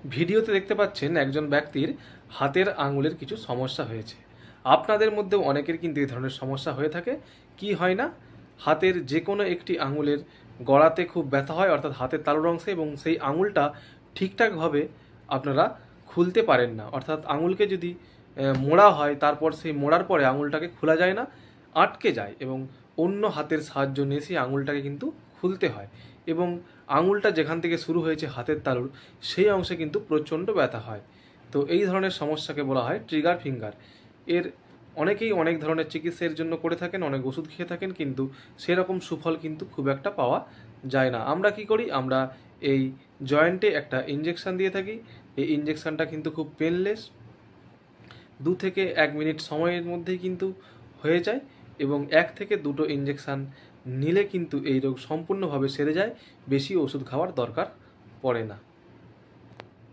ভিডিওতে দেখতে পাচ্ছেন একজন ব্যক্তির হাতের আঙুলের কিছু সমস্যা হয়েছে। আপনাদের মধ্যে অনেকের কিন্তু এই ধরনের সমস্যা হয়ে থাকে। কি হয় না, হাতের যে কোনো একটি আঙুলের গড়াতে খুব ব্যথা হয়, অর্থাৎ হাতের তালুর অংশে, এবং সেই আঙুলটা ঠিকঠাকভাবে আপনারা খুলতে পারেন না। অর্থাৎ আঙুলকে যদি মোড়া হয়, তারপর সেই মোড়ার পরে আঙুলটাকে খোলা যায় না, আটকে যায়, এবং অন্য হাতের সাহায্য নিয়ে সেই আঙুলটাকে কিন্তু খুলতে হয়, এবং আঙুলটা যেখান থেকে শুরু হয়েছে হাতের তালুর সেই অংশে কিন্তু প্রচণ্ড ব্যথা হয়। তো এই ধরনের সমস্যাকে বলা হয় ট্রিগার ফিঙ্গার। এর অনেকেই অনেক ধরনের চিকিৎসার জন্য করে থাকেন, অনেক ওষুধ খেয়ে থাকেন, কিন্তু সেরকম সুফল কিন্তু খুব একটা পাওয়া যায় না। আমরা কি করি, আমরা এই জয়েন্টে একটা ইঞ্জেকশান দিয়ে থাকি। এই ইঞ্জেকশানটা কিন্তু খুব পেনলেস, 2 থেকে 1 মিনিট সময়ের মধ্যেই কিন্তু হয়ে যায়, এবং 1 থেকে 2টো ইঞ্জেকশান নিলে কিন্তু এই রোগ সম্পূর্ণভাবে সেরে যায়, বেশি ওষুধ খাওয়ার দরকার পড়ে না।